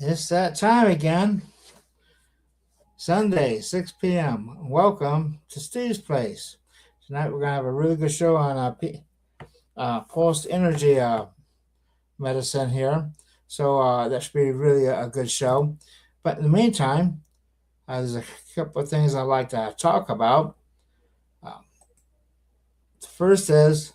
It's that time again. Sunday, 6 p.m. Welcome to Steve's Place. Tonight we're going to have a really good show on pulsed energy medicine here. So that should be really a good show. But in the meantime, there's a couple of things I'd like to talk about. The first is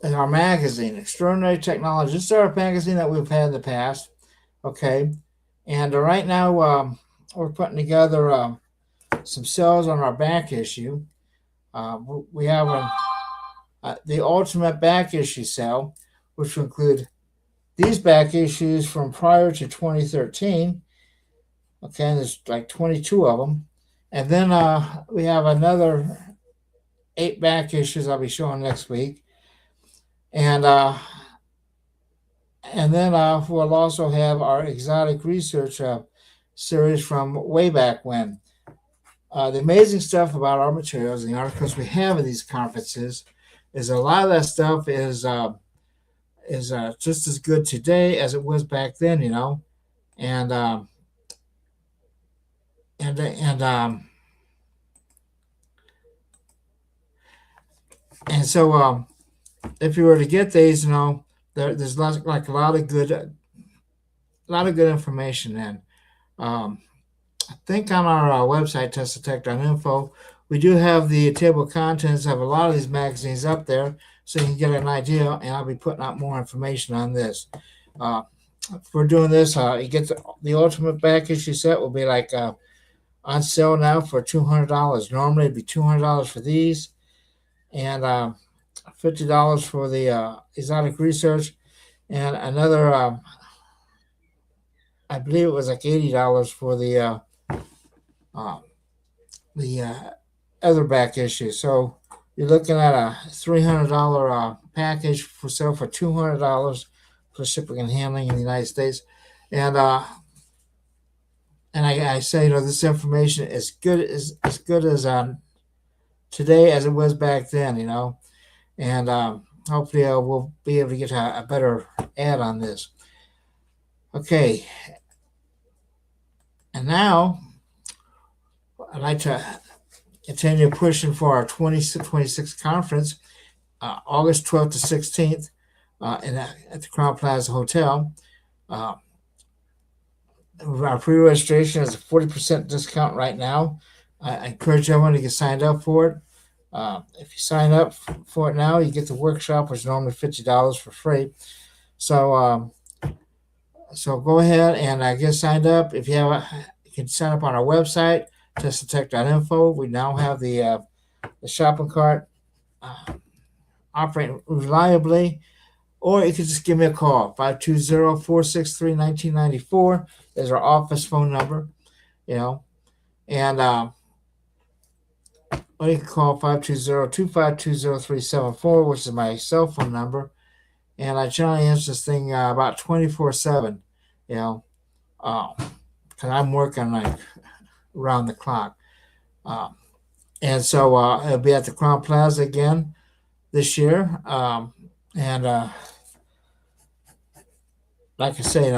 our magazine, Extraordinary Technology. This is our magazine that we've had in the past. Okay. And right now we're putting together some cells on our back issue. We have the ultimate back issue cell, which will include these back issues from prior to 2013. Okay, and there's like 22 of them. And then we have another 8 back issues I'll be showing next week. And then we'll also have our exotic research series from way back when. The amazing stuff about our materials and the articles we have in these conferences is a lot of that stuff is just as good today as it was back then, and so if you were to get these, there's like a lot of good information in. I think on our website, Teslatech.info, we do have the table of contents of a lot of these magazines up there, so you can get an idea, and I'll be putting out more information on this. If we're doing this, you get the ultimate back issue set will be like on sale now for $200. Normally it'd be $200 for these, and $50 for the exotic research, and another I believe it was like $80 for the other back issue. So you're looking at a $300 package for sale for $200 for shipping and handling in the United States. And I say, this information is good as today as it was back then, and hopefully we'll be able to get a better ad on this. Okay, and now I'd like to continue pushing for our 2026 conference, August 12th to 16th at the Crown Plaza Hotel. Our pre-registration is a 40% discount right now. I encourage everyone to get signed up for it. If you sign up for it now, you get the workshop, which is normally $50 for free. So go ahead and get signed up. If you you can sign up on our website, Teslatech.info. We now have the shopping cart operating reliably, or you can just give me a call. 520-463-1994 is our office phone number, and or you can call 520-252-0374, which is my cell phone number. And I generally answer this thing about 24/7, because I'm working like around the clock. And so it'll be at the Crown Plaza again this year. And like I say,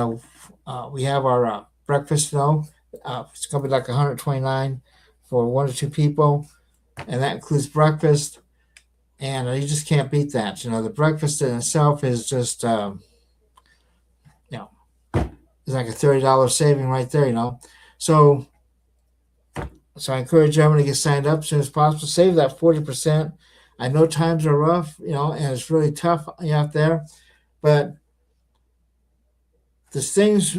we have our breakfast. It's going to be like $129 for 1 or 2 people, and that includes breakfast. And you just can't beat that. The breakfast in itself is just, it's like a $30 saving right there. So I encourage everyone to get signed up as soon as possible. Save that 40%. I know times are rough, and it's really tough out there, but there's things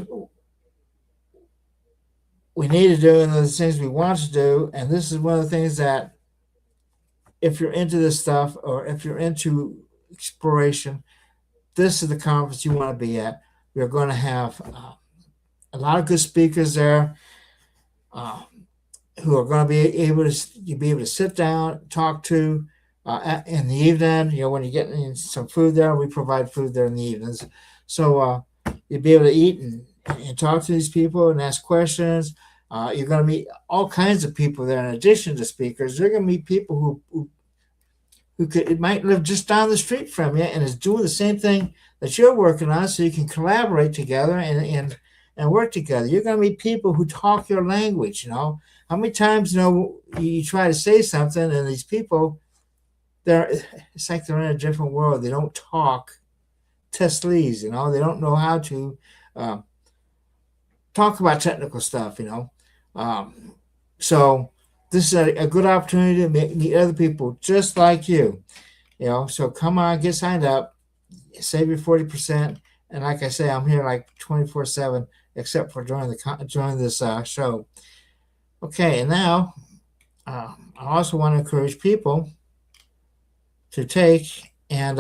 we need to do, and there's things we want to do, and this is one of the things that, if you're into this stuff or if you're into exploration, this is the conference you want to be at. We're going to have a lot of good speakers there who are going to be able to sit down, talk to in the evening. When you're getting some food there, we provide food there in the evenings. So you'll be able to eat and talk to these people and ask questions. You're going to meet all kinds of people there in addition to speakers. You're going to meet people who it might live just down the street from you and is doing the same thing that you're working on, so you can collaborate together and work together. You're going to meet people who talk your language. How many times you try to say something and these people, it's like they're in a different world. They don't talk Teslese. They don't know how to talk about technical stuff. So this is a good opportunity to meet other people just like you. So come on, get signed up, save your 40%. And like I say, I'm here like 24/7, except for during this show. Okay, and now I also want to encourage people to take and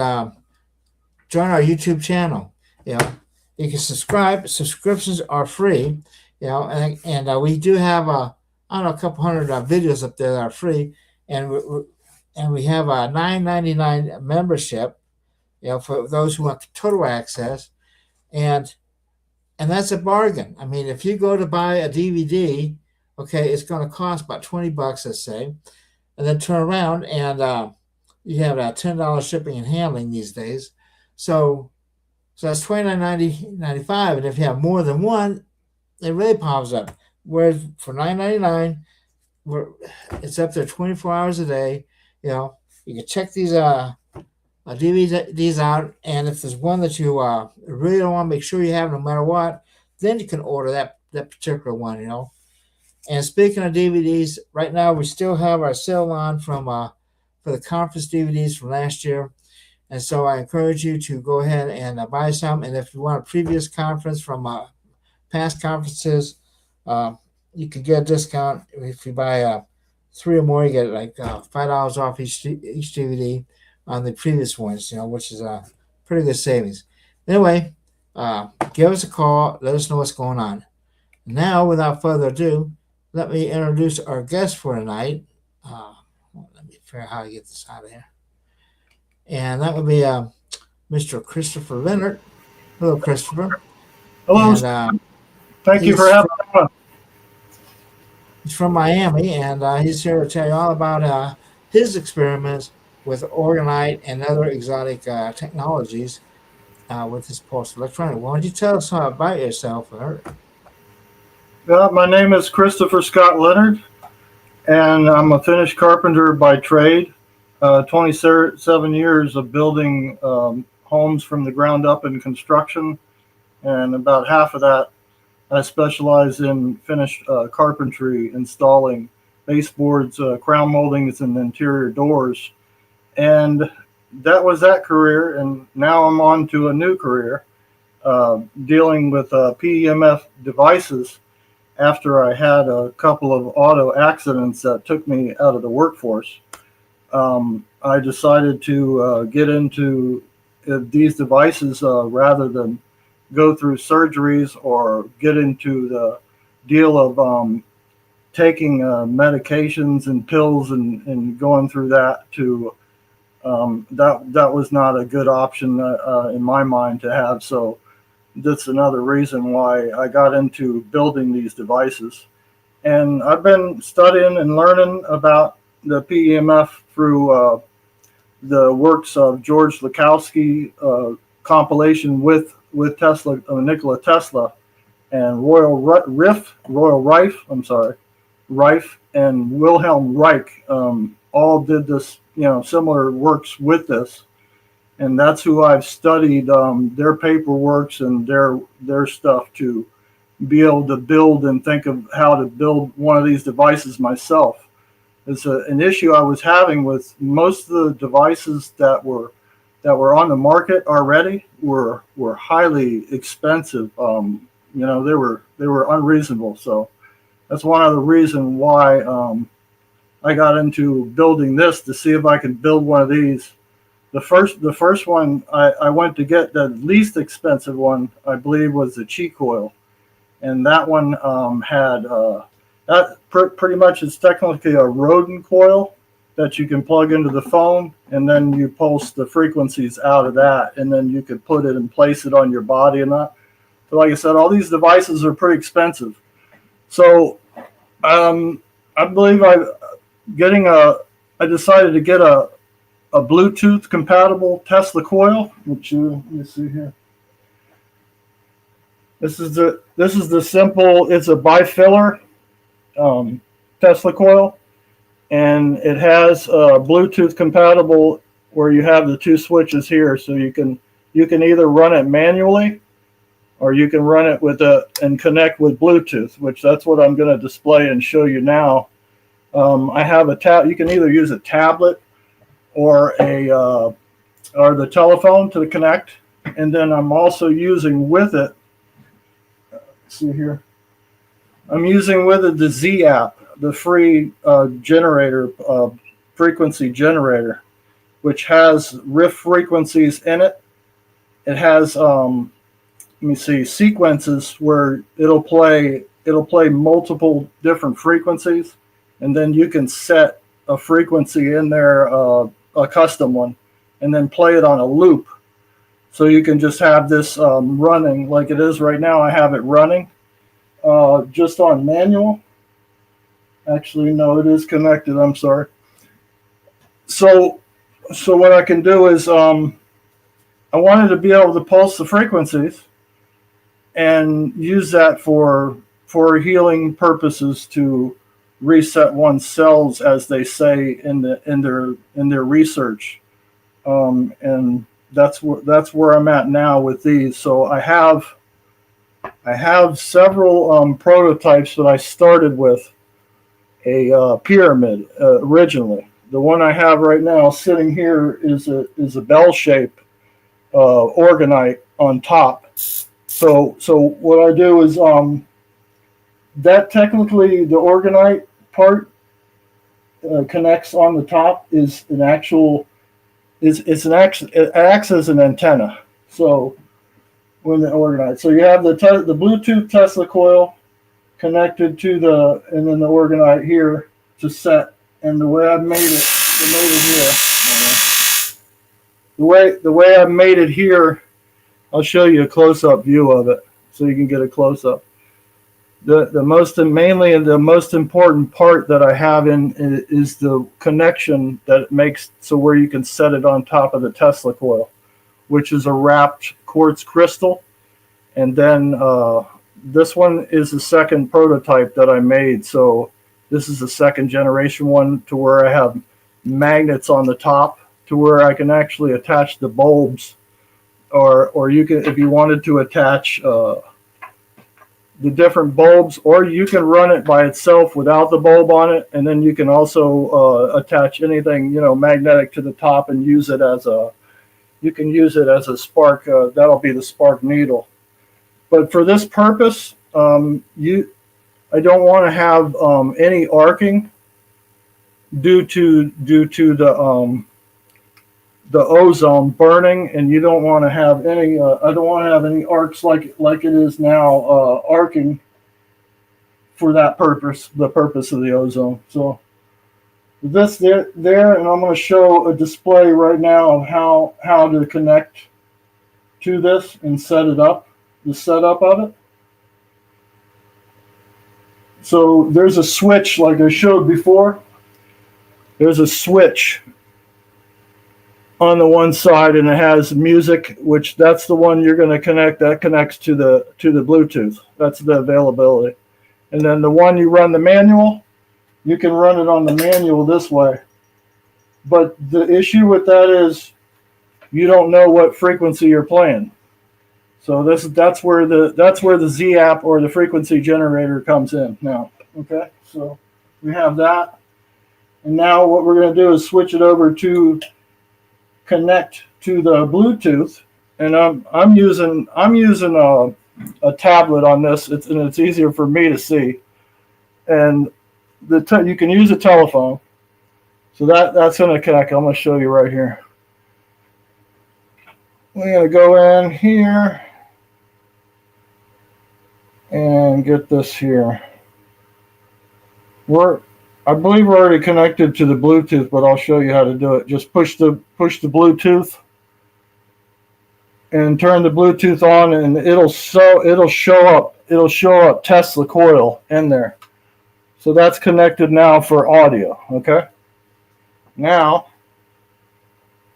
join our YouTube channel. You can subscribe. Subscriptions are free. And we do have a couple hundred videos up there that are free, and we have a $9.99 membership, for those who want total access, and that's a bargain. I mean, if you go to buy a DVD, okay, it's going to cost about $20, let's say, and then turn around and you have $10 shipping and handling these days, so that's $29.95, and if you have more than one, it really pops up. Whereas for $9.99, it's up there 24 hours a day. You can check these DVDs out, and if there's one that you really don't want to make sure you have no matter what, then you can order that particular one. And speaking of DVDs, right now we still have our sale on for the conference DVDs from last year, and so I encourage you to go ahead and buy some. And if you want a previous conference from past conferences, you can get a discount. If you buy 3 or more, you get like $5 off each DVD on the previous ones, which is a pretty good savings. Anyway, give us a call. Let us know what's going on. Now, without further ado, let me introduce our guest for tonight. Let me figure out how to get this out of here. And that would be Mr. Christopher Leonard. Hello, Christopher. Hello. And, thank you for having me on. He's from Miami, and he's here to tell you all about his experiments with orgonite and other exotic technologies with his pulse electronic. Why don't you tell us about yourself, Leonard? My name is Christopher Scott Leonard, and I'm a finished carpenter by trade. 27 years of building homes from the ground up in construction, and about half of that I specialize in finished carpentry, installing baseboards, crown moldings, and interior doors. And that was that career, and now I'm on to a new career, dealing with PEMF devices after I had a couple of auto accidents that took me out of the workforce. I decided to get into these devices rather than go through surgeries or get into the deal of taking medications and pills and going through that to that was not a good option in my mind to have. So that's another reason why I got into building these devices. And I've been studying and learning about the PEMF through the works of George Lakhovsky, compilation with Tesla, Nikola Tesla, and Rife and Wilhelm Reich all did this, similar works with this, and that's who I've studied their paperworks and their stuff to be able to build and think of how to build one of these devices myself. It's an issue I was having with most of the devices that were on the market already were highly expensive. They were unreasonable. So that's one of the reasons why I got into building this, to see if I could build one of these. The first one I went to get, the least expensive one, I believe, was the Chi coil, and that one had that pretty much is technically a rodent coil that you can plug into the phone, and then you pulse the frequencies out of that, and then you could put it and place it on your body and that. But like I said, all these devices are pretty expensive. So I believe I decided to get a Bluetooth compatible Tesla coil, which let me see here. This is the simple. It's a bifiller Tesla coil, and it has Bluetooth compatible where you have the two switches here, so you can either run it manually or you can run it and connect with Bluetooth, which that's what I'm going to display and show you now. I have you can either use a tablet or the telephone to connect, and then I'm also using with it. See here, I'm using with it the Z app, the free generator, frequency generator, which has Rife frequencies in it. It has let me see, sequences where it'll play multiple different frequencies, and then you can set a frequency in there, a custom one, and then play it on a loop. So you can just have this running like it is right now. I have it running just on manual. Actually, no, it is connected. I'm sorry. So what I can do is I wanted to be able to pulse the frequencies and use that for healing purposes, to reset one's cells, as they say in their research, and that's where I'm at now with these. So I have several prototypes that I started with a pyramid originally. The one I have right now sitting here is a bell shape orgonite on top. So what I do is that technically the orgonite part connects on the top is an actual it acts as an antenna. So when the orgonite, so you have the Bluetooth Tesla coil connected to and then the orgonite here to set, and the way I've made it, the way I've made it here, I'll show you a close-up view of it so you can get a close-up. The most important part that I have is the connection that it makes, so where you can set it on top of the Tesla coil, which is a wrapped quartz crystal. And then this one is the second prototype that I made. So this is the second generation one, to where I have magnets on the top to where I can actually attach the bulbs, or you can, if you wanted to attach the different bulbs, or you can run it by itself without the bulb on it, and then you can also attach anything magnetic to the top and use it as a spark. That'll be the spark needle. But for this purpose, I don't want to have any arcing due to the ozone burning, and you don't want to have any. I don't want to have any arcs like it is now, arcing for that purpose, the purpose of the ozone. So this there, and I'm going to show a display right now of how to connect to this and set it up, the setup of it. So there's a switch, like I showed before. There's a switch on the one side, and it has music, which that's the one you're going to connect. That connects to the Bluetooth. That's the availability. And then the one you run the manual, you can run it on the manual this way. But the issue with that is you don't know what frequency you're playing. So that's where the Z app or the frequency generator comes in now. Okay, so we have that, and now what we're going to do is switch it over to connect to the Bluetooth, and I'm using a tablet on this. It's easier for me to see, and you can use a telephone. So that's going to connect. I'm going to show you right here. We're going to go in here and get this here. I believe we're already connected to the Bluetooth, but I'll show you how to do it. Just push the Bluetooth and turn the Bluetooth on, and it'll show up Tesla coil in there. So that's connected now for audio, okay? Now,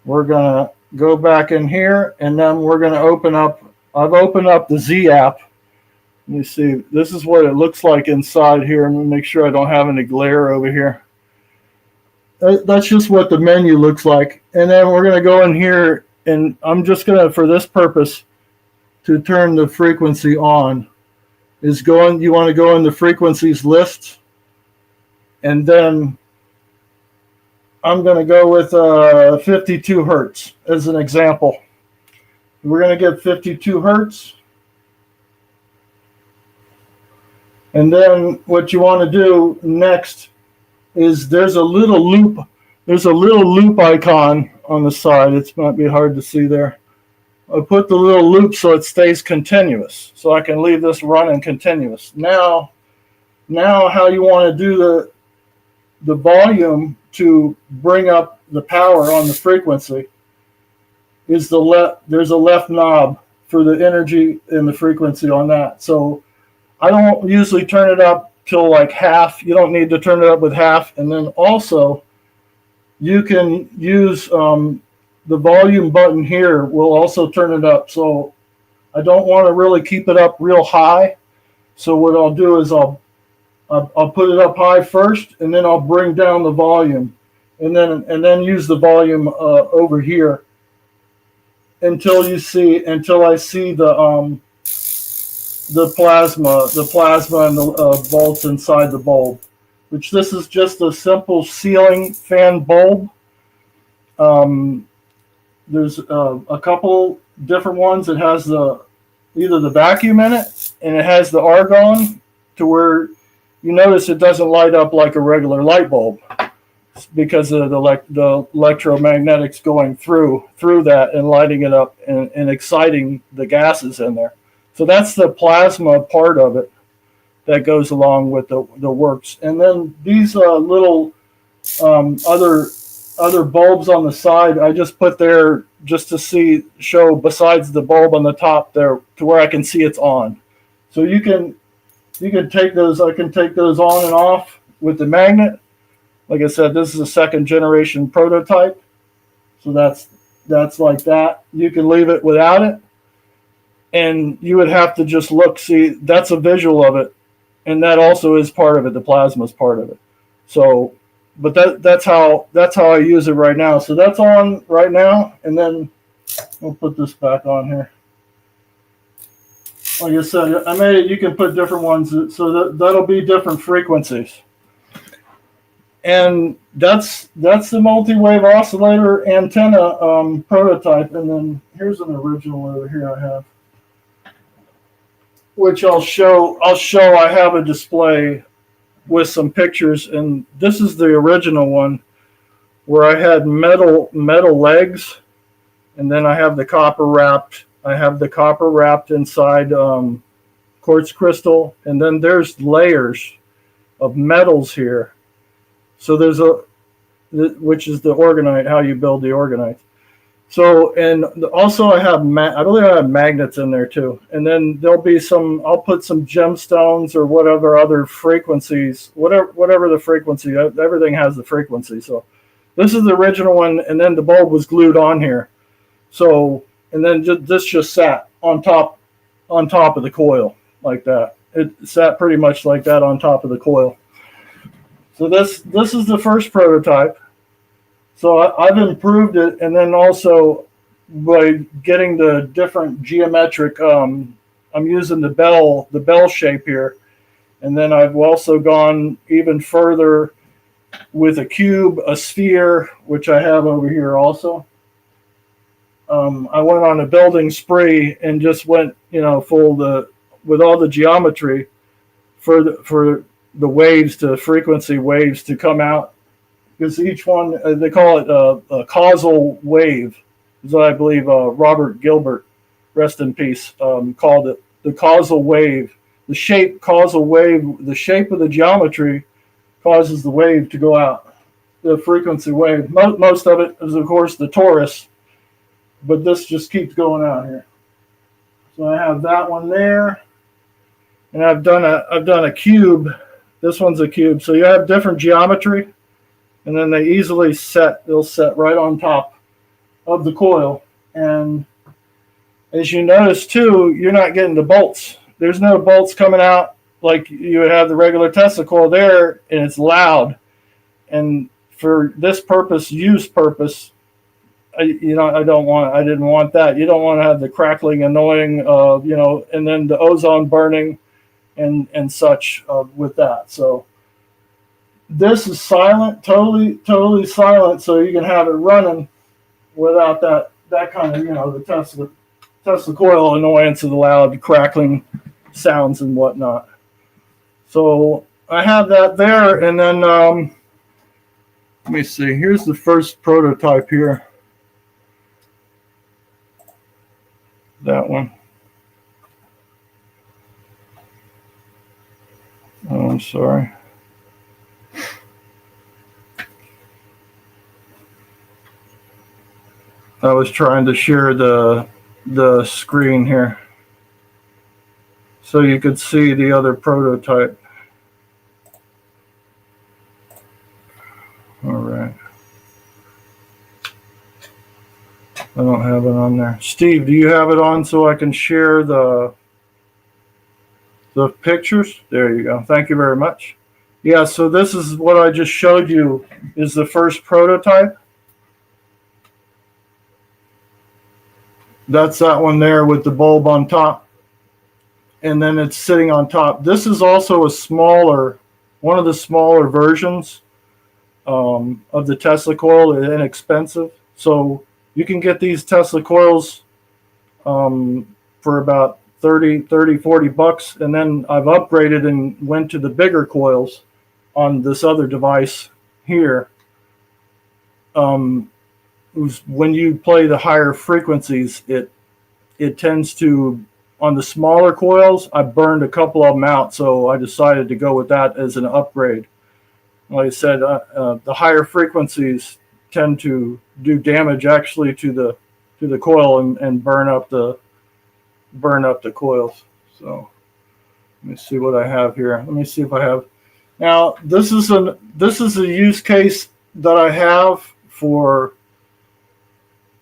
we're going to go back in here, and then we're going to open up, I've opened up the Z app. Let me see, this is what it looks like inside here. I'm going to make sure I don't have any glare over here. That's just what the menu looks like. And then we're going to go in here, and I'm just going to, for this purpose, to turn the frequency on, you want to go in the frequencies list, and then I'm going to go with 52 hertz as an example. We're going to get 52 hertz. And then what you want to do next is there's a little loop icon on the side. It might be hard to see there. I put the little loop so it stays continuous, so I can leave this running continuous. Now how you want to do the volume to bring up the power on the frequency is there's a left knob for the energy and the frequency on that. So I don't usually turn it up till like half. You don't need to turn it up with half. And then also you can use the volume button here will also turn it up. So I don't want to really keep it up real high. So what I'll do is I'll put it up high first, and then I'll bring down the volume, and then use the volume over here until I see the plasma and the volts inside the bulb, which this is just a simple ceiling fan bulb. There's a couple different ones. It has either the vacuum in it, and it has the argon, to where you notice it doesn't light up like a regular light bulb because of the electromagnetics going through that and lighting it up and exciting the gases in there. So that's the plasma part of it that goes along with the works. And then these little other bulbs on the side, I just put there just to show besides the bulb on the top there, to where I can see it's on. So you can take those. I can take those on and off with the magnet. Like I said, this is a second generation prototype, so that's like that. You can leave it without it, and you would have to just look. See, that's a visual of it, and that also is part of it. The plasma is part of it. So, but that's how I use it right now. So that's on right now, and then we'll put this back on here. Like I said, I made it. You can put different ones, so that'll be different frequencies. And that's the multi-wave oscillator antenna prototype. And then here's an original over here I have, which I'll show. I have a display with some pictures, and this is the original one where I had metal legs, and then I have the copper wrapped. I have the copper wrapped inside quartz crystal, and then there's layers of metals here. So there's which is the orgonite, how you build the orgonite. So, and also I believe I have magnets in there too. And then there'll be I'll put some gemstones or whatever other frequencies, whatever the frequency, everything has the frequency. So this is the original one, and then the bulb was glued on here. So, and then this just sat on top of the coil like that. It sat pretty much like that on top of the coil. So this is the first prototype. So I've improved it, and then also by getting the different geometric, I'm using the bell shape here, and then I've also gone even further with a cube, a sphere, which I have over here also. I went on a building spree and just went, with all the geometry for the waves, frequency waves to come out, because each one, they call it a causal wave, is what I believe Robert Gilbert, rest in peace, called it the causal wave. The shape causal wave, the shape of the geometry causes the wave to go out, the frequency wave. Most of it is, of course, the torus, but this just keeps going out here. So I have that one there, and I've done a cube This one's a cube. So you have different geometry, and then they easily they'll set right on top of the coil. And as you notice too, you're not getting the bolts. There's no bolts coming out like you would have the regular Tesla coil there, and it's loud. And for this purpose, use purpose, I didn't want that. You don't want to have the crackling, annoying, and then the ozone burning and such with that. So this is silent, totally silent, so you can have it running without that kind of, the Tesla coil annoyance of the loud crackling sounds and whatnot. So I have that there, and then let me see. Here's the first prototype here. That one. Oh, I'm sorry. I was trying to share the screen here so you could see the other prototype. All right. I don't have it on there. Steve, do you have it on so I can share the pictures? There you go. Thank you very much. Yeah, so this is what I just showed you is the first prototype. That's that one there with the bulb on top. And then it's sitting on top. This is also one of the smaller versions of the Tesla coil. They're inexpensive. So you can get these Tesla coils for about 30, 40 bucks. And then I've upgraded and went to the bigger coils on this other device here. When you play the higher frequencies, it tends to, on the smaller coils, I burned a couple of them out, so I decided to go with that as an upgrade. Like I said, the higher frequencies tend to do damage actually to the coil and burn up the coils. So let me see what I have here. Let me see if I have. Now this is a use case that I have for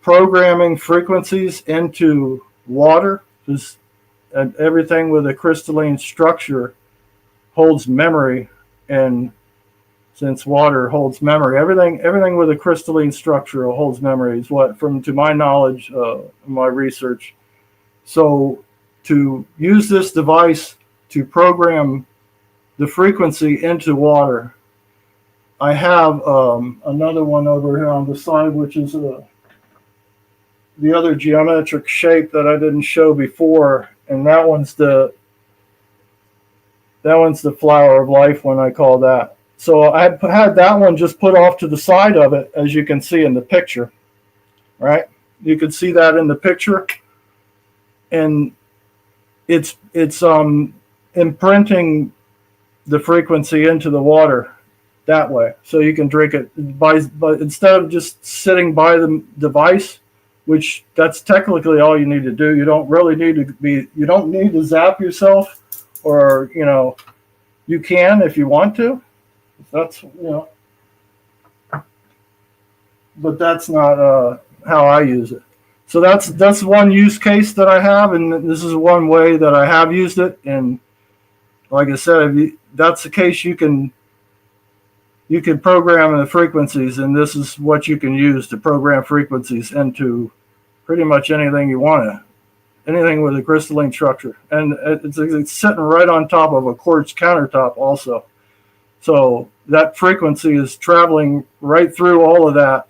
programming frequencies into water, because everything with a crystalline structure holds memory, and since water holds memory, everything with a crystalline structure holds memory is what, to my knowledge, my research. So to use this device to program the frequency into water, I have another one over here on the side, which is the other geometric shape that I didn't show before, and that one's the flower of life one, I call that. So I had that one just put off to the side of it, as you can see in the picture, right? You can see that in the picture, and it's imprinting the frequency into the water that way, so you can drink it but instead of just sitting by the device, which that's technically all you need to do. You don't really need you don't need to zap yourself, or you can if you want to. That's but that's not how I use it. So that's one use case that I have, and this is one way that I have used it. And like I said, if that's the case, you can program the frequencies, and this is what you can use to program frequencies into pretty much anything you want anything with a crystalline structure. And it's sitting right on top of a quartz countertop also. So that frequency is traveling right through all of that,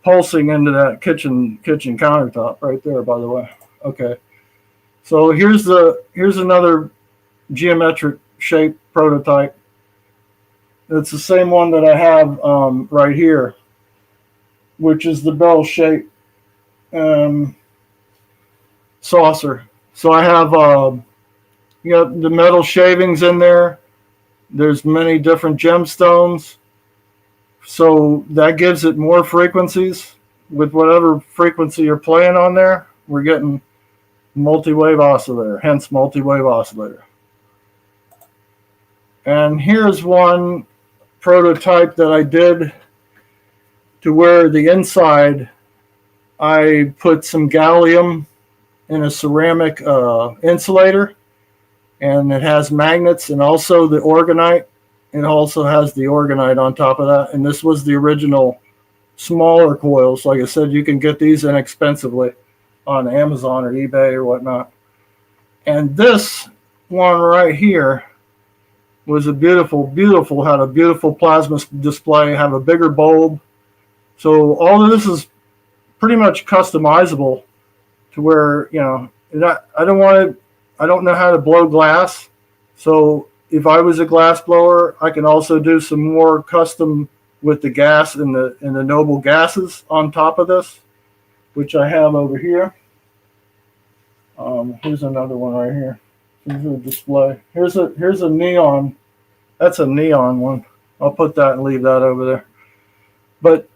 pulsing into that kitchen countertop right there, by the way. Okay. So here's another geometric shape prototype. It's the same one that I have right here, which is the bell shape saucer. So I have the metal shavings in there. There's many different gemstones, so that gives it more frequencies. With whatever frequency you're playing on there, we're getting multiwave oscillator, hence multiwave oscillator. And here's one prototype that I did to where the inside I put some gallium in a ceramic insulator, and it has magnets and also the orgonite. It also has the orgonite on top of that. And this was the original smaller coils. Like I said, you can get these inexpensively on Amazon or eBay or whatnot. And this one right here was a beautiful, beautiful, had a beautiful plasma display, have a bigger bulb. So all of this is pretty much customizable to where, you know, I don't know how to blow glass. So if I was a glass blower, I can also do some more custom with the gas and the noble gases on top of this, which I have over here. Here's another one right here. Here's a display. Here's a neon. That's a neon one. I'll put that and leave that over there. But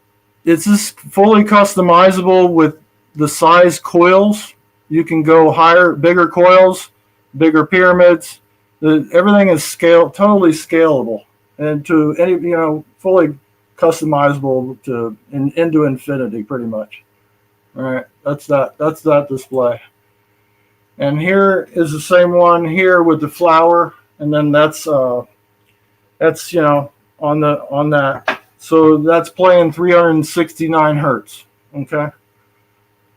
it's just fully customizable with the size coils. You can go higher, bigger coils, bigger pyramids. Everything is totally scalable, and to any, you know, fully customizable to into infinity, pretty much. All right, that's that display. And here is the same one here with the flower, and then that's you know, on that. So that's playing 369 hertz. Okay.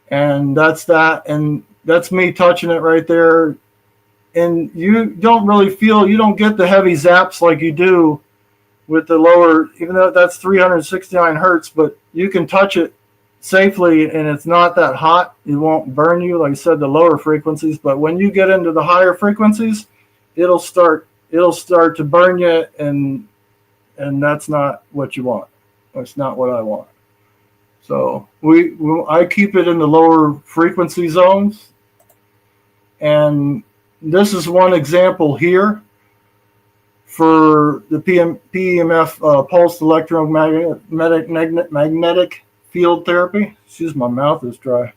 And that's that, and that's me touching it right there. And you don't really feel, you don't get the heavy zaps like you do with the lower, even though that's 369 hertz, but you can touch it safely and it's not that hot. It won't burn you, like I said, the lower frequencies. But when you get into the higher frequencies, it'll start to burn you, and that's not what you want. That's not what I want. So I keep it in the lower frequency zones. And this is one example here for the PEMF, pulsed electromagnetic field therapy. Excuse, my mouth is dry.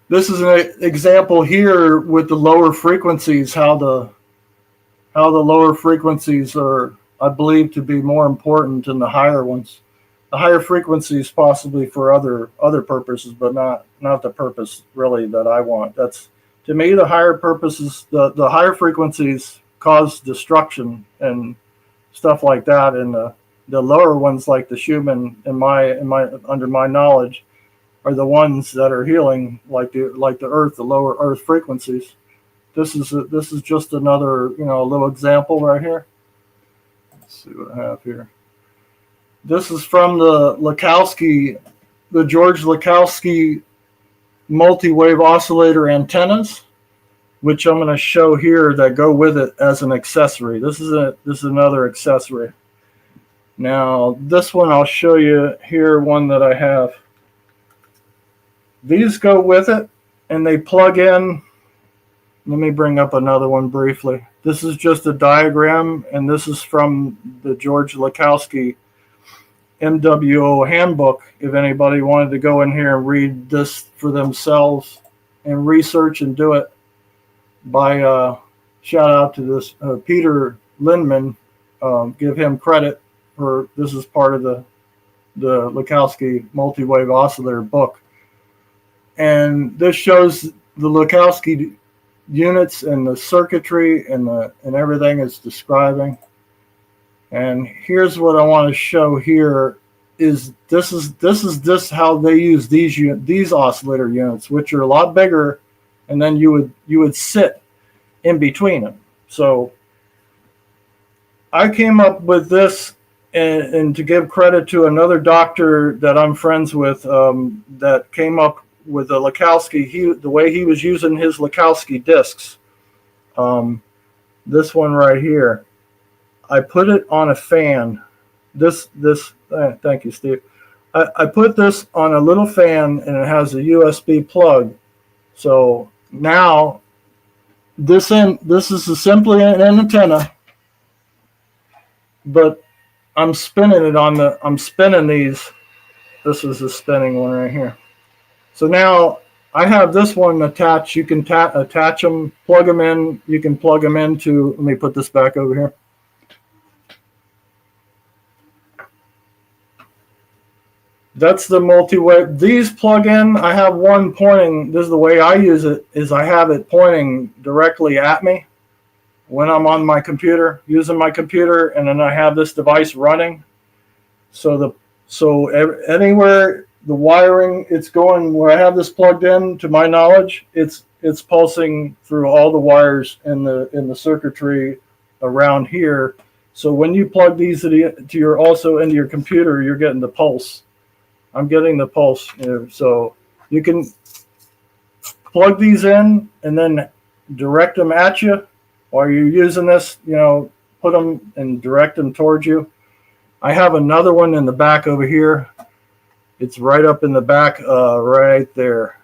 This is an example here with the lower frequencies, how the lower frequencies are, I believe, to be more important than the higher ones. The higher frequencies possibly for other purposes, but not the purpose really that I want. That's, to me, the higher purposes, the higher frequencies cause destruction and stuff like that, and the lower ones, like the Schumann, under my knowledge, are the ones that are healing, like the Earth, the lower Earth frequencies. This is just another, you know, little example right here. Let's see what I have here. This is from the George Lakhovsky multiwave oscillator antennas, which I'm going to show here that go with it as an accessory. This is another accessory. Now this one I'll show you here, one that I have. These go with it, and they plug in. Let me bring up another one briefly. This is just a diagram, and this is from the George Lakhovsky MWO handbook. If anybody wanted to go in here and read this for themselves and research and do it, by shout out to this Peter Lindman, give him credit for this is part of the Lakhovsky multi-wave oscillator book. And this shows the Lakhovsky units and the circuitry and everything it's describing. And here's what I want to show here is this is how they use these oscillator units, which are a lot bigger, and then you would sit in between them. So I came up with this, and to give credit to another doctor that I'm friends with, that came up with the Lakhovsky, the way he was using his Lakhovsky discs. This one right here, I put it on a fan. Thank you, Steve. I put this on a little fan, and it has a USB plug. So now this is simply an antenna, but I'm spinning these. This is the spinning one right here. So now I have this one attached. You can attach them, plug them in. You can plug them into, let me put this back over here. That's the multi-wave. These plug in, I have one pointing, this is the way I use it, is I have it pointing directly at me when I'm on my computer, using my computer, and then I have this device running. So anywhere the wiring it's going, where I have this plugged in, to my knowledge, it's pulsing through all the wires in the circuitry around here. So when you plug these into your computer, you're getting the pulse. I'm getting the pulse here. So you can plug these in and then direct them at you while you're using this, put them and direct them towards you. I have another one in the back over here. It's right up in the back, right there.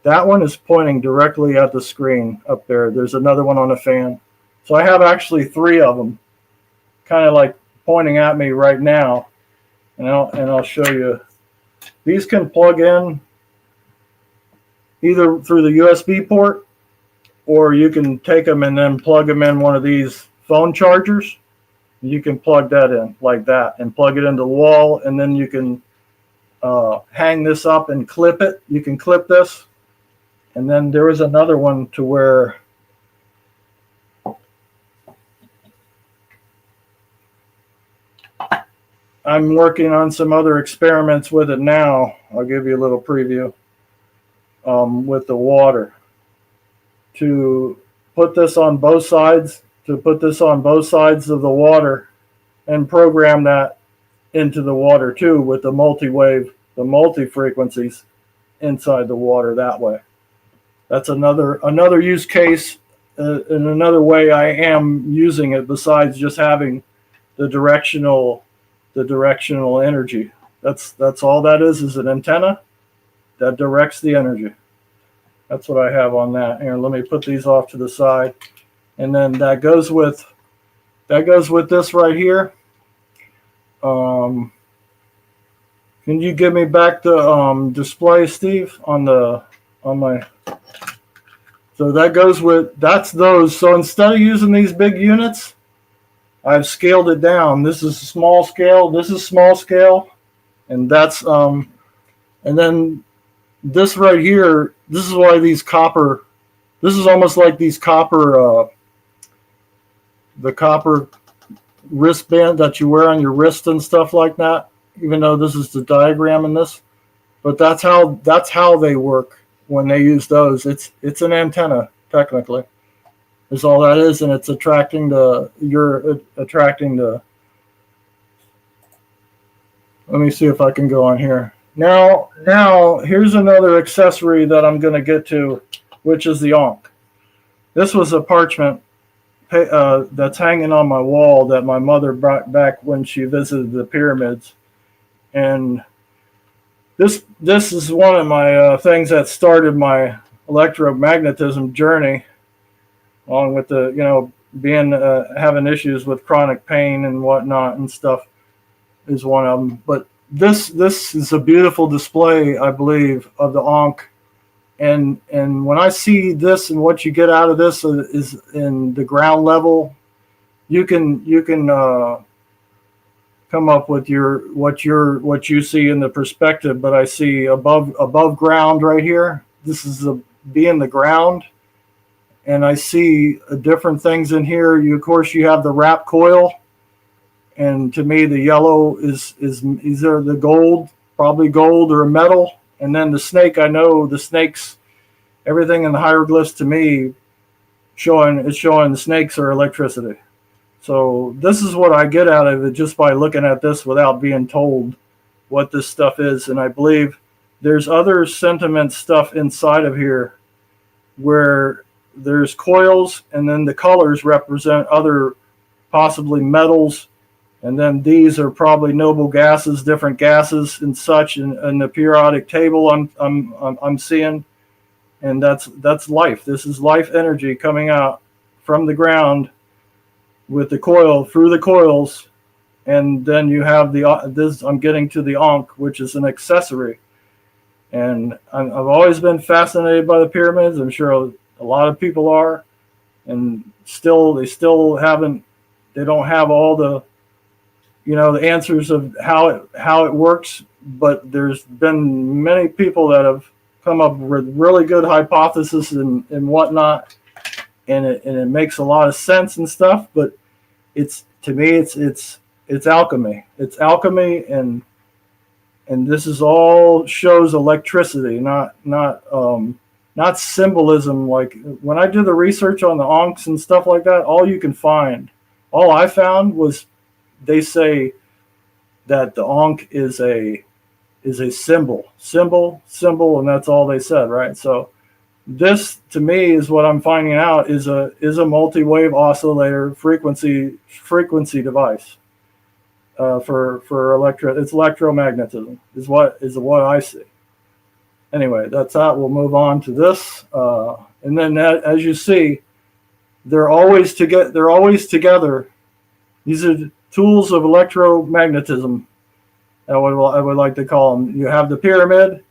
That one is pointing directly at the screen up there. There's another one on a fan. So I have actually 3 of them kind of like pointing at me right now. And I'll show you. These can plug in either through the USB port, or you can take them and then plug them in one of these phone chargers. You can plug that in like that and plug it into the wall, and then you can hang this up and clip it. You can clip this. And then there is another one to where I'm working on some other experiments with it now. I'll give you a little preview with the water. To put this on both sides, of the water, and program that into the water too with the multi-wave, the multi-frequencies inside the water that way. That's another use case and another way I am using it besides just having the directional energy. That's all that is an antenna that directs the energy. That's what I have on that. Here, let me put these off to the side. And then that goes with this right here. Can you give me back the display, Steve, on my. So that goes with, that's those. So instead of using these big units, I've scaled it down. This is small scale. This is small scale, and that's and then this right here. This is why these copper. This is almost like these copper. The copper wristband that you wear on your wrist and stuff like that. Even though this is the diagram in this, but that's how they work when they use those. It's an antenna technically. Is all that is, and it's attracting you're attracting the. Let me see if I can go on here. Now here's another accessory that I'm going to get to, which is the ankh. This was a parchment that's hanging on my wall that my mother brought back when she visited the pyramids, and this is one of my things that started my electromagnetism journey. Along with the, being having issues with chronic pain and whatnot and stuff is one of them. But this is a beautiful display, I believe, of the ankh. And when I see this and what you get out of this is in the ground level, you can come up with what you see in the perspective. But I see above ground right here. This is being the ground. And I see different things in here. Of course, you have the wrap coil, and to me, the yellow is either the gold, probably gold or a metal, and then the snake. I know the snakes. Everything in the hieroglyphs to me showing the snakes are electricity. So this is what I get out of it just by looking at this without being told what this stuff is. And I believe there's other sentiment stuff inside of here where there's coils, and then the colors represent other possibly metals, and then these are probably noble gases, different gases and such in the periodic table I'm seeing, and that's life. This is life energy coming out from the ground with the coil through the coils, and then you have this. I'm getting to the ankh, which is an accessory. And I've always been fascinated by the pyramids. I'm sure a lot of people are, and they still haven't. They don't have all the, the answers of how it works. But there's been many people that have come up with really good hypotheses and whatnot, and it makes a lot of sense and stuff. But to me it's alchemy. It's alchemy, and this is all shows electricity, not symbolism. Like when I do the research on the Ankhs and stuff like that, all I found was they say that the Ankh is a symbol, and that's all they said, right? So this, to me, is what I'm finding out is a multi-wave oscillator frequency device for it's electromagnetism is what I see. Anyway, that's that. We'll move on to this, and then as you see, they're always together. These are tools of electromagnetism. I would like to call them. You have the pyramid,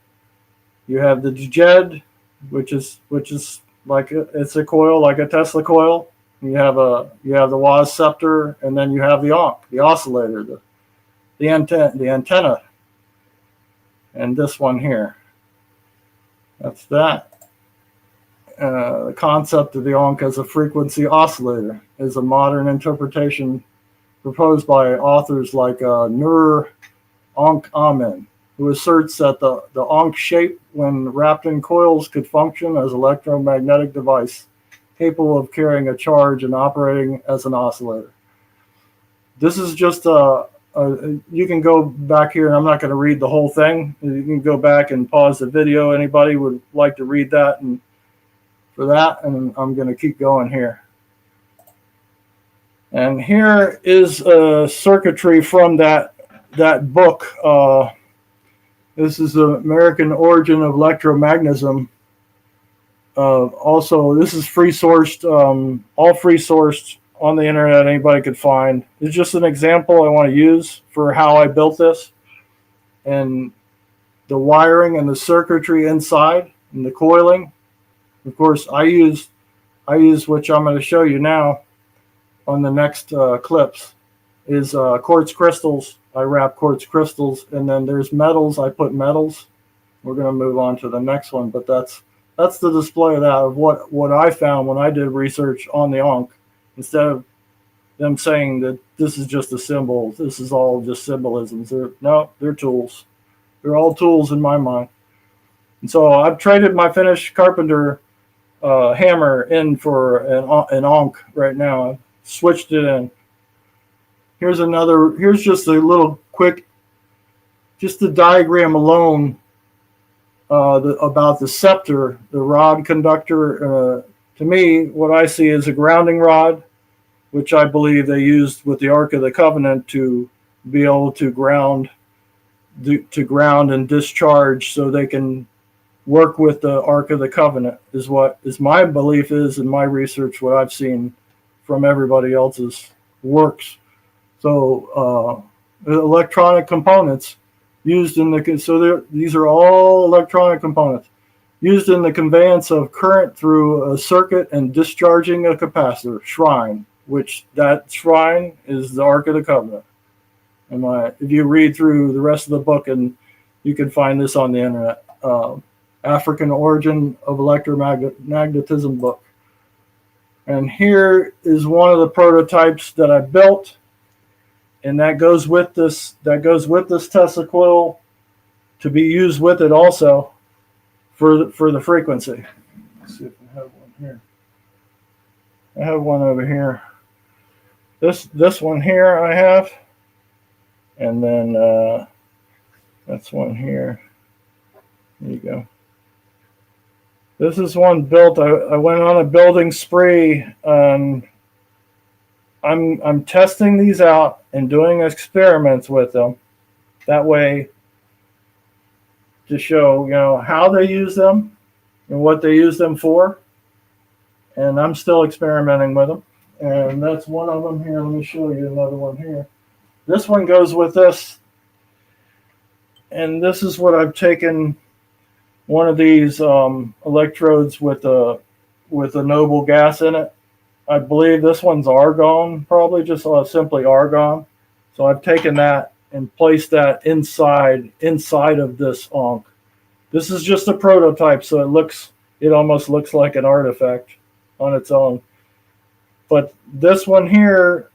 you have the djed, which is like it's a coil, like a Tesla coil. You have the Waz scepter, and then you have the Ankh, the oscillator, the antenna, and this one here. That's that. The concept of the Ankh as a frequency oscillator is a modern interpretation proposed by authors like Nur Ankh Amen, who asserts that the Ankh shape, when wrapped in coils, could function as an electromagnetic device capable of carrying a charge and operating as an oscillator. This is just you can go back here, and I'm not going to read the whole thing. You can go back and pause the video. Anybody would like to read that, and for that, and I'm going to keep going here. And here is circuitry from that book. This is the American Origin of Electromagnetism. Also, this is free sourced, all free sourced on the internet. Anybody could find. It's just an example I want to use for how I built this, and the wiring and the circuitry inside and the coiling. Of course, I use which I'm going to show you now on the next clips is quartz crystals. I wrap quartz crystals, and then there's metals. I put metals. We're going to move on to the next one, but that's the display of that, of what I found when I did research on the Ankh. Instead of them saying that this is just a symbol, this is all just symbolisms. They're tools. They're all tools in my mind. And so I've traded my finished carpenter hammer in for an Ankh right now. I've switched it in. Here's just a little quick, just the diagram alone about the scepter, the rod conductor. To me, what I see is a grounding rod, which I believe they used with the Ark of the Covenant to be able to ground and discharge, so they can work with the Ark of the Covenant. Is my belief is in my research, what I've seen from everybody else's works. So electronic components used in these are all electronic components used in the conveyance of current through a circuit and discharging a capacitor shrine, which that shrine is the Ark of the Covenant. And if you read through the rest of the book, and you can find this on the internet, African Origin of Electromagnetism book. And here is one of the prototypes that I built, and that goes with this Tesla coil to be used with it also for the frequency. Let's see if I have one here. I have one over here. This one here I have, and then that's one here. There you go. This is one built. I went on a building spree. I'm testing these out and doing experiments with them. That way, to show how they use them and what they use them for. And I'm still experimenting with them. And that's one of them here. Let me show you another one here. This one goes with this. And this is what I've taken electrodes with a noble gas in it. I believe this one's argon, probably just simply argon. So I've taken that and placed that inside of this onc. This is just a prototype, so it almost looks like an artifact on its own. But this one here,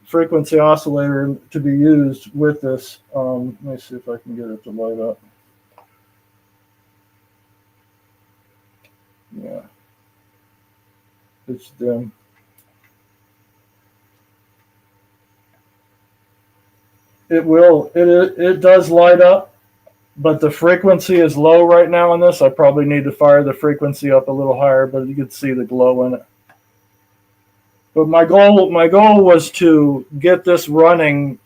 frequency oscillator to be used with this. Let me see if I can get it to light up. Yeah, it's dim. It does light up, but the frequency is low right now on this. I probably need to fire the frequency up a little higher, but you can see the glow in it. But my goal was to get this running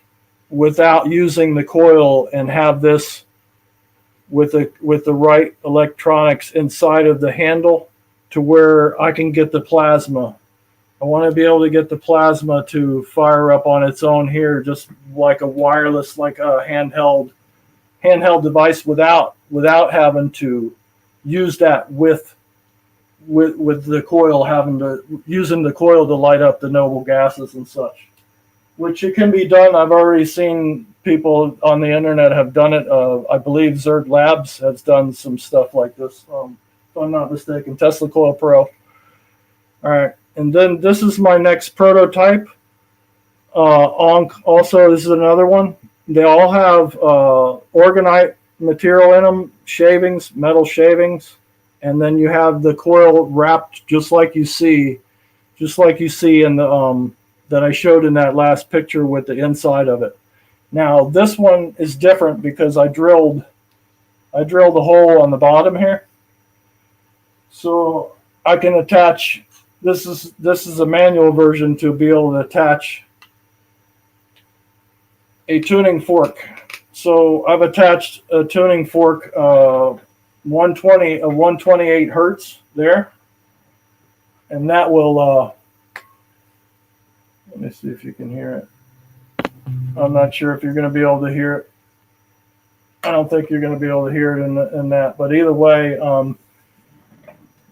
without using the coil and have this with the right electronics inside of the handle to where I can get the plasma. I want to be able to get the plasma to fire up on its own here, just like a wireless, like a handheld device without having to use that with the coil, using the coil to light up the noble gases and such, which it can be done. I've already seen people on the internet have done it. I believe Zerg Labs has done some stuff like this. If I'm not mistaken, Tesla Coil Pro. All right, and then this is my next prototype. Also, this is another one. They all have orgonite material in them, shavings, metal shavings, and then you have the coil wrapped just like you see in the that I showed in that last picture with the inside of it. Now this one is different because I drilled a hole on the bottom here, so I can attach. This is a manual version to be able to attach a tuning fork. So I've attached a tuning fork, 128 hertz there, and that will. Let me see if you can hear it. I'm not sure if you're going to be able to hear it. I don't think you're going to be able to hear it in that. But either way,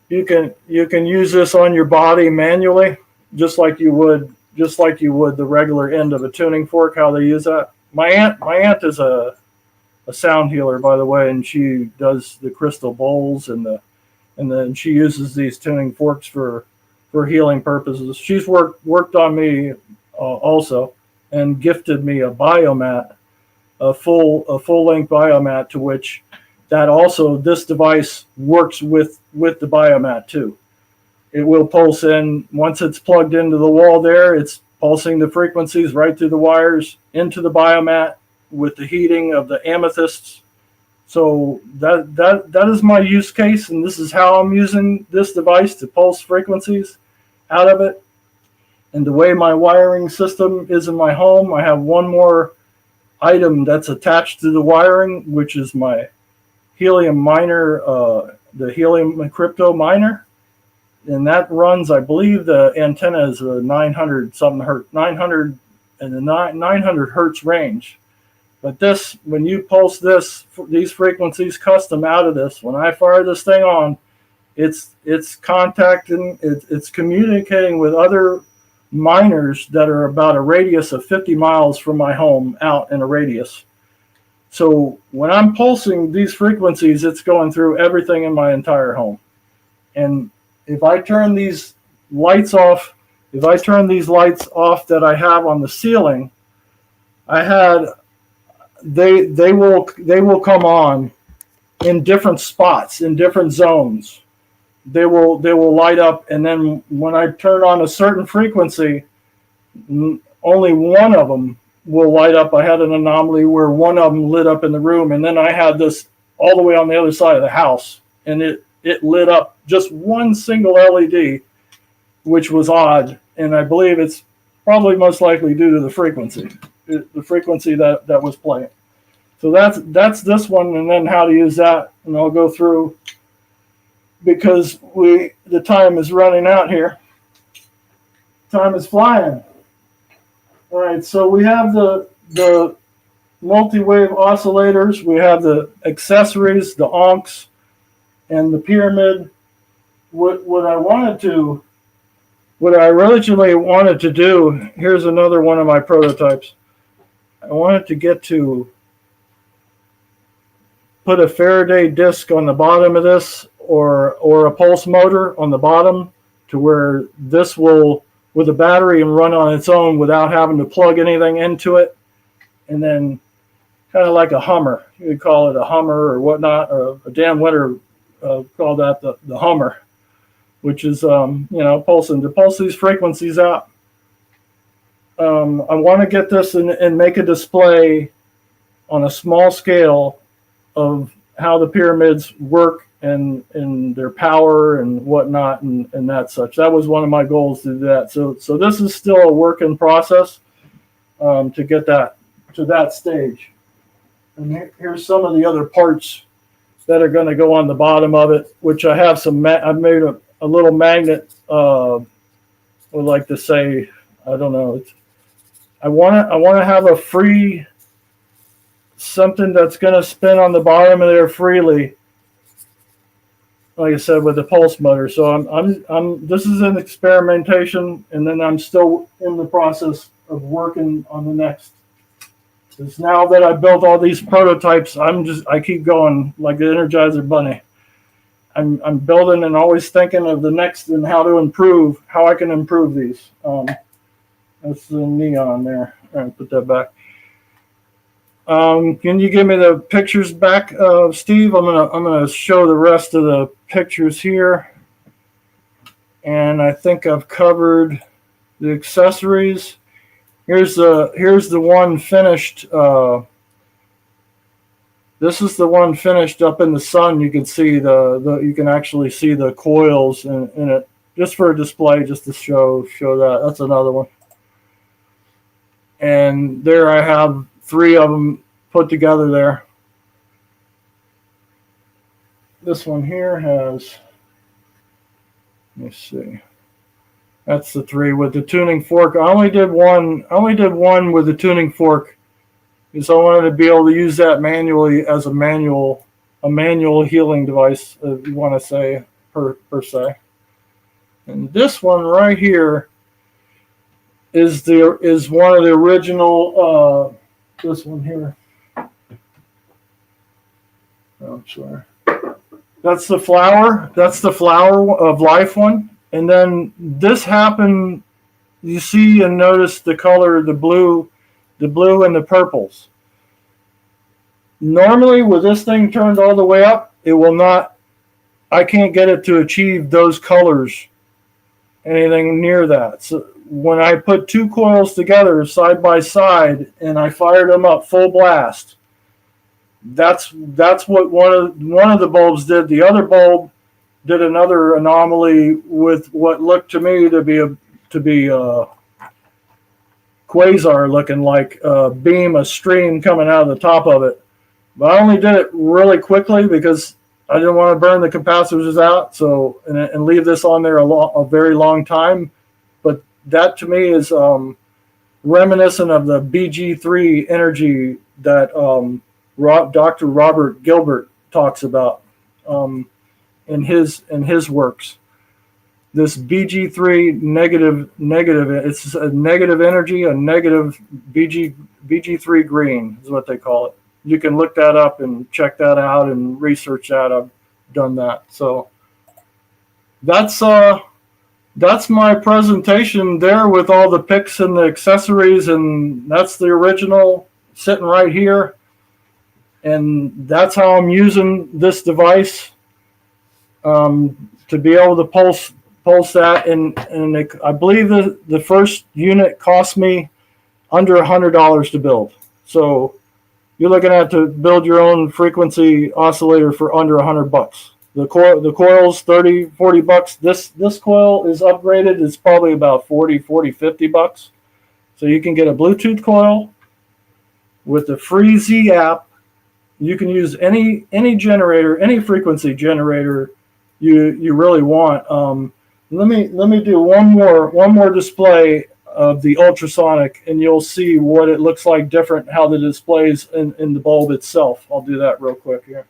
you can use this on your body manually, just like you would the regular end of a tuning fork. How they use that. My aunt is a sound healer, by the way, and she does the crystal bowls and then she uses these tuning forks for healing purposes. She's worked on me also, and gifted me a biomat, a full length biomat, to which that also this device works with the biomat too. It will pulse in once it's plugged into the wall there. It's pulsing the frequencies right through the wires into the biomat with the heating of the amethysts. So that is my use case, and this is how I'm using this device to pulse frequencies out of it. And the way my wiring system is in my home, I have one more item that's attached to the wiring, which is my helium miner, the helium crypto miner. And that runs, I believe the antenna is a 900 something hertz, 900 and the 900 hertz range. But this, when you pulse these frequencies custom out of this, when I fire this thing on, it's contacting, it's communicating with other miners that are about a radius of 50 miles from my home, out in a radius. So when I'm pulsing these frequencies, it's going through everything in my entire home. And if I turn these lights off, that I have on the ceiling, they will come on in different spots, in different zones. They will light up, and then when I turn on a certain frequency, only one of them will light up. I had an anomaly where one of them lit up in the room, and then I had this all the way on the other side of the house, and it lit up just one single LED, which was odd, and I believe it's probably most likely due to the frequency that was playing. So that's this one, and then how to use that, and I'll go through, because the time is running out here. Time is flying. All right, so we have the multi-wave oscillators. We have the accessories, the onks, and the pyramid. What I originally wanted to do, here's another one of my prototypes. I wanted to get to put a Faraday disc on the bottom of this, or a pulse motor on the bottom, to where this will, with a battery, and run on its own without having to plug anything into it. And then kind of like a Hummer. You could call it a Hummer or whatnot, or a Dan Winter called that the Hummer, which is, pulsing to pulse these frequencies out. I want to get this and make a display on a small scale of how the pyramids work and their power and whatnot and that such. That was one of my goals to do that. So this is still a work in process to get that to that stage. And here's some of the other parts that are going to go on the bottom of it, which I have some. I've made a little magnet. Would like to say, I don't know. I want to have a free something that's going to spin on the bottom of there freely. Like I said, with the pulse motor. So I'm this is an experimentation, and then I'm still in the process of working on the next. Because now that I built all these prototypes, I keep going like the Energizer Bunny. I'm building and always thinking of the next and how I can improve these. That's the neon there. All right, put that back. Can you give me the pictures back, Steve? I'm gonna show the rest of the pictures here, and I think I've covered the accessories. Here's the one finished. This is the one finished up in the sun. You can see you can actually see the coils in it, just for a display, just to show that. That's another one. And there I have 3 of them put together there. This one here has, let me see. That's the 3 with the tuning fork. I only did one with the tuning fork because I wanted to be able to use that manually as a manual healing device, if you want to say per se. And this one right here is one of the original. This one here. Oh, I'm sorry. That's the flower. That's the flower of life one. And then this happened. You see and notice the color, the blue and the purples. Normally, with this thing turned all the way up, it will not. I can't get it to achieve those colors, anything near that. So when I put 2 coils together side by side and I fired them up full blast, that's what one of the bulbs did. The other bulb did another anomaly with what looked to me to be a quasar, looking like a beam, a stream coming out of the top of it. But I only did it really quickly because I didn't want to burn the capacitors out, so and leave this on there a very long time. But that to me is reminiscent of the BG3 energy that Dr. Robert Gilbert talks about in his works. This BG3 negative, it's a negative energy, a negative BG3 green is what they call it. You can look that up and check that out and research that. I've done that. So that's my presentation there with all the pics and the accessories, and that's the original sitting right here. And that's how I'm using this device to be able to pulse that. And I believe the first unit cost me under $100 to build. So you're looking at to build your own frequency oscillator for under $100. The coil's $30, $40. This coil is upgraded. It's probably about $40, $50. So you can get a Bluetooth coil with the free Z app. You can use any generator, any frequency generator you really want. Let me do one more display of the ultrasonic, and you'll see what it looks like different, how the displays in the bulb itself. I'll do that real quick here.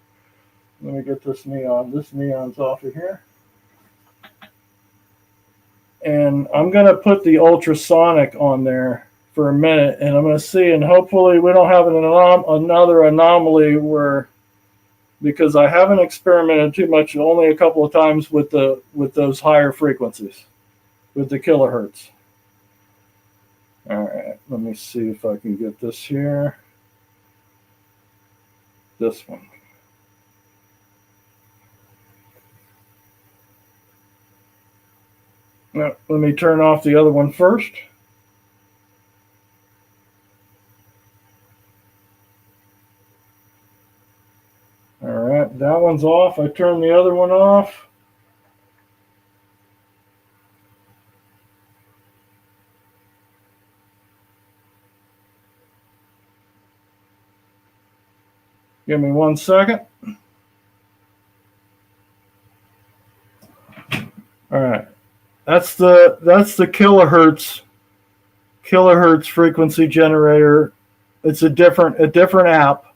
Let me get this neon. This neon's off of here. And I'm going to put the ultrasonic on there for a minute, and I'm going to see, and hopefully we don't have another anomaly where, because I haven't experimented too much, only a couple of times with those higher frequencies, with the kilohertz. All right, let me see if I can get this here. This one. Now, let me turn off the other one first. All right, that one's off. I turned the other one off. Give me 1 second. All right. That's the kilohertz frequency generator. It's a different app.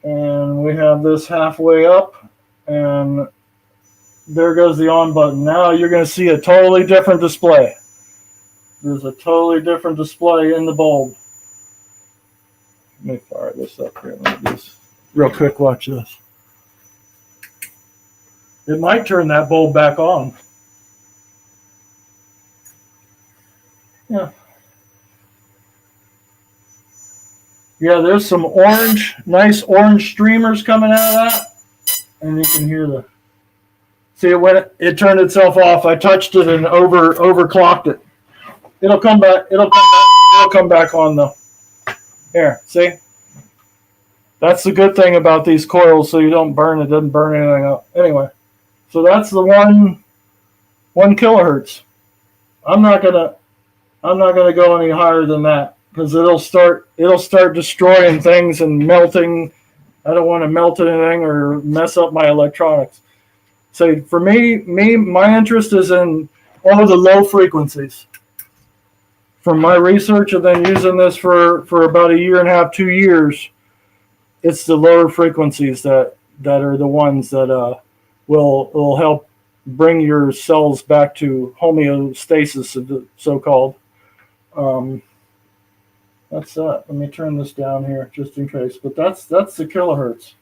And we have this halfway up, and there goes the on button. Now you're going to see a totally different display. There's a totally different display in the bulb. Let me fire this up here. Let me do this real quick. Watch this. It might turn that bulb back on. Yeah. Yeah, there's some nice orange streamers coming out of that. And you can hear see when it turned itself off. I touched it and overclocked it. It'll come back. It'll come back on though. Here, see? That's the good thing about these coils, so you don't burn it, doesn't burn anything up. Anyway, so that's the one kilohertz. I'm not gonna go any higher than that, because it'll start destroying things and melting. I don't want to melt anything or mess up my electronics. So for me, my interest is in all the low frequencies. From my research and then using this for about 1.5 years, 2 years, it's the lower frequencies that are the ones that will help bring your cells back to homeostasis, so-called. That's that. Let me turn this down here just in case. But that's the kilohertz.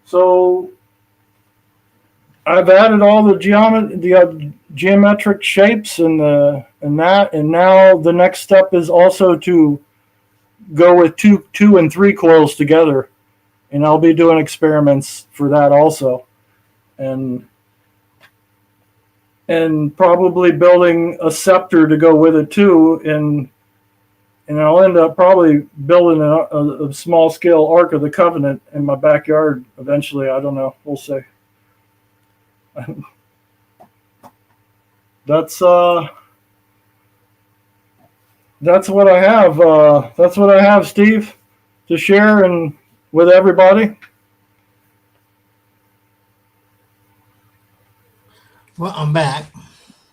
So I've added all the geometric shapes and now the next step is also to go with two and three coils together, and I'll be doing experiments for that also, and probably building a scepter to go with it too, and I'll end up probably building a small scale Ark of the Covenant in my backyard eventually. I don't know. We'll see. That's what I have. That's what I have, Steve, to share and with everybody. Well, I'm back.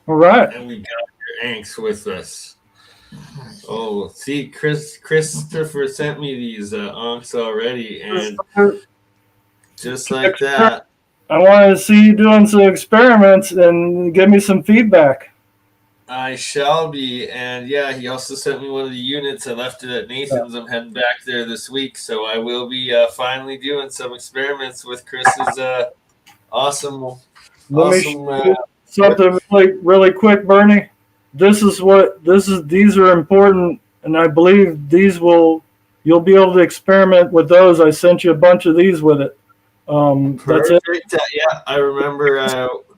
All right. And we got your angst with us. Oh, see, Christopher sent me these onks already, and just like that. I wanted to see you doing some experiments and give me some feedback. I shall be, and yeah, he also sent me one of the units. I left it at Nathan's. I'm heading back there this week, so I will be finally doing some experiments with Chris's awesome. Let me show you something really quick, Bernie. These are important, and I believe you'll be able to experiment with those. I sent you a bunch of these with it. That's it. Yeah, I remember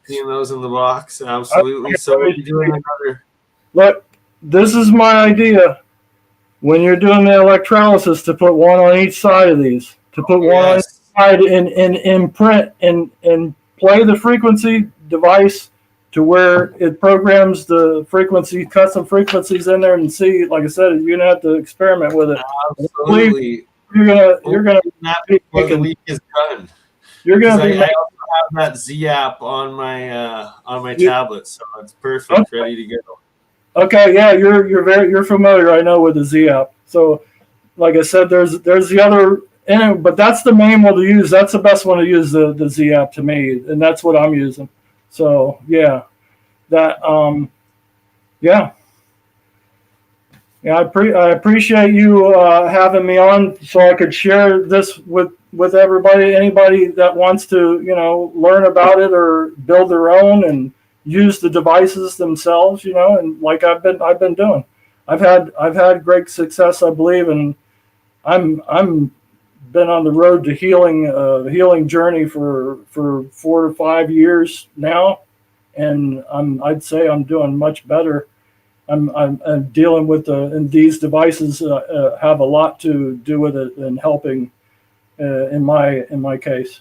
seeing those in the box. Absolutely. So we'll be doing another. Look, this is my idea. When you're doing the electrolysis, to put one on each side of these, to put one on each side and imprint and play the frequency device to where it programs the frequency, cut some frequencies in there and see. Like I said, you're gonna have to experiment with it. Absolutely. You're gonna be the week is done. You're gonna be. I also have that Z app on my tablet, so it's perfect, ready to go. Okay, yeah, you're familiar, I know, with the Z app. So, like I said, there's the other, but that's the main one to use. That's the best one to use, the Z app to me, and that's what I'm using. So yeah, that yeah. Yeah, I appreciate you having me on so I could share this with everybody, anybody that wants to, learn about it or build their own and use the devices themselves, and like I've been doing. I've had great success, I believe, and I'm been on the road to healing journey for 4 to 5 years now, and I'd say I'm doing much better. I'm dealing with and these devices have a lot to do with it and helping in my case.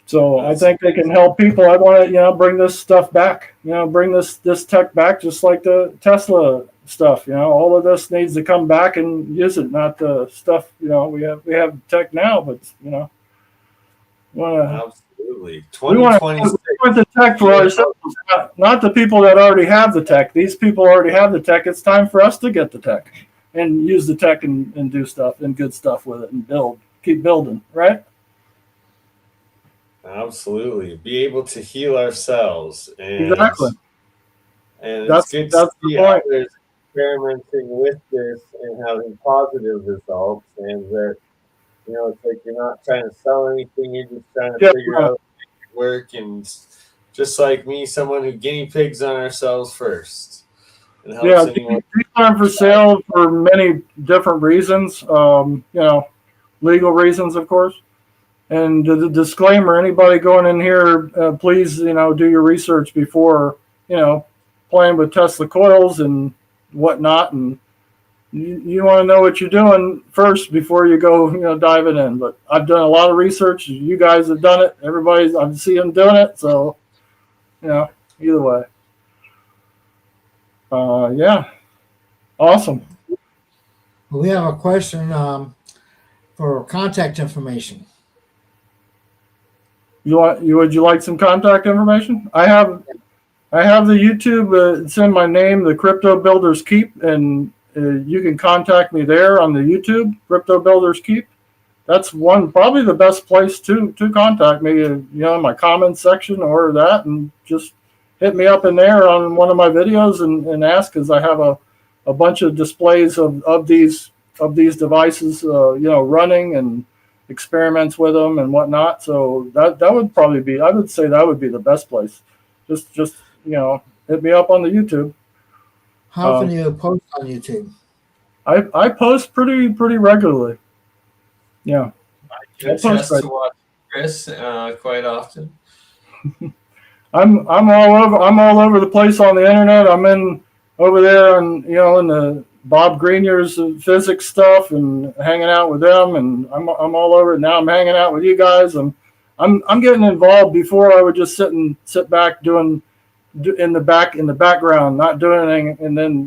So I think they can help people. I want to bring this stuff back. Bring this tech back, just like the Tesla stuff. All of this needs to come back and use it, not the stuff. We have tech now, but absolutely. We want the tech for ourselves, not the people that already have the tech. These people already have the tech. It's time for us to get the tech and use the tech and do stuff and good stuff with it and keep building, right? Absolutely. Be able to heal ourselves. Exactly. And it's good to see others experimenting with this and having positive results, and that it's like you're not trying to sell anything, you're just trying to figure out make it work. And just like me, someone who guinea pigs on ourselves first. And helps anyone. These aren't for sale for many different reasons. Legal reasons, of course. And the disclaimer: anybody going in here, please, do your research before, playing with Tesla coils and whatnot, and you want to know what you're doing first before you go, diving in. But I've done a lot of research. You guys have done it. I see them doing it. So, either way. Yeah. Awesome. We have a question for contact information. Would you like some contact information? I have the YouTube. It's in my name, the Crypto Builders Keep, and you can contact me there on the YouTube, Crypto Builders Keep. That's probably the best place to contact me. In my comments section or that, and just hit me up in there on one of my videos and ask, because I have a bunch of displays of these devices, running and experiments with them and whatnot. So that would probably be, I would say that would be the best place. Just hit me up on the YouTube. How often do you post on YouTube? I post pretty regularly. Yeah. I can attest to watch Chris quite often. I'm all over the place on the internet. I'm over there and in the Bob Greenier's physics stuff and hanging out with them, and I'm all over it now. I'm hanging out with you guys. I'm getting involved. Before I would just sit back doing in the background, not doing anything, and then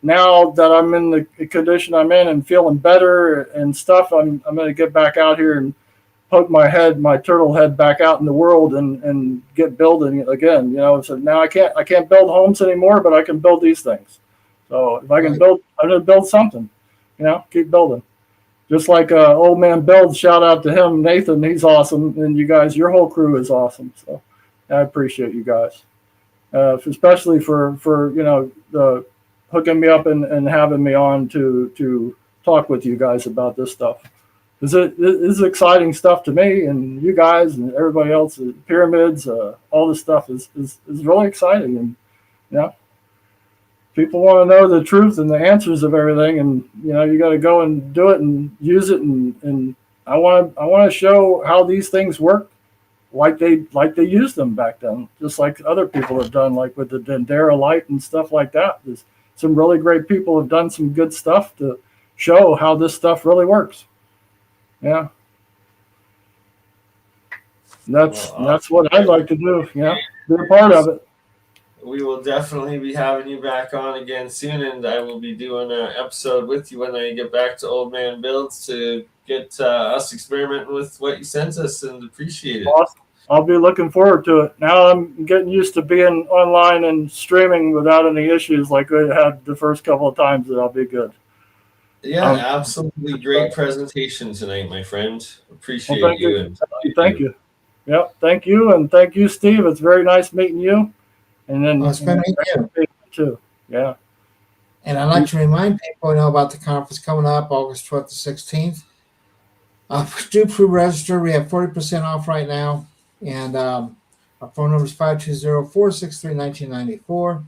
now that I'm in the condition I'm in and feeling better and stuff, I'm going to get back out here and poke my turtle head back out in the world and get building again. So now I can't build homes anymore, but I can build these things. So if I can build, I'm going to build something. Keep building. Just like Old Man Build, shout out to him, Nathan. He's awesome, and you guys, your whole crew is awesome. So I appreciate you guys, especially for hooking me up and having me on to talk with you guys about this stuff. This is exciting stuff to me, and you guys and everybody else. Pyramids, all this stuff is really exciting, and people want to know the truth and the answers of everything, and you got to go and do it and use it, and I want to show how these things work, like they used them back then, just like other people have done, like with the Dendera light and stuff like that. There's some really great people have done some good stuff to show how this stuff really works. Yeah, that's what I'd like to do. Be a part of it. We will definitely be having you back on again soon, and I will be doing an episode with you when I get back to Old Man Builds to get us experimenting with what you sent us, and appreciate it. Awesome. I'll be looking forward to it. Now I'm getting used to being online and streaming without any issues like I had the first couple of times. That I'll be good. Yeah, absolutely great presentation tonight, my friend. Well, Appreciate thank you you. and Thank you. Yeah, thank you, and thank you, Steve. It's very nice meeting you. And then It's been meeting you. too. Yeah. And I'd like to remind people, about the conference coming up August 12th to 16th. Do pre-register. We have 40% off right now. And our phone number is 520-463-1994.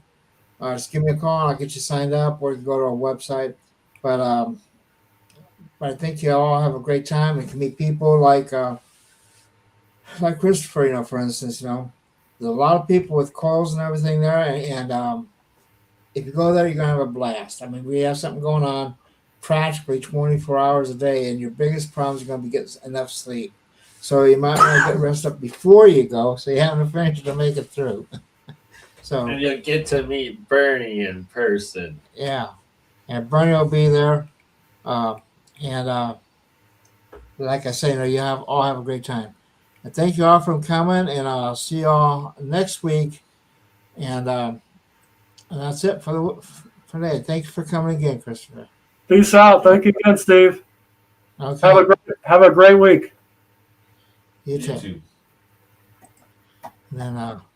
Just give me a call and I'll get you signed up, or you can go to our website. But I think you all have a great time and can meet people like Christopher, for instance, there's a lot of people with calls and everything there. And if you go there, you're going to have a blast. I mean, we have something going on practically 24 hours a day, and your biggest problem is going to be getting enough sleep. So you might want to get rest up before you go, so you have enough energy to make it through. and you'll get to meet Bernie in person. Yeah, and Bernie will be there, and like I say, you all have a great time. And thank you all for coming, and I'll see you all next week. And that's it for today. Thank you for coming again, Christopher. Peace out. Thank you again, Steve. Okay. Have a great week. You too. You too. And then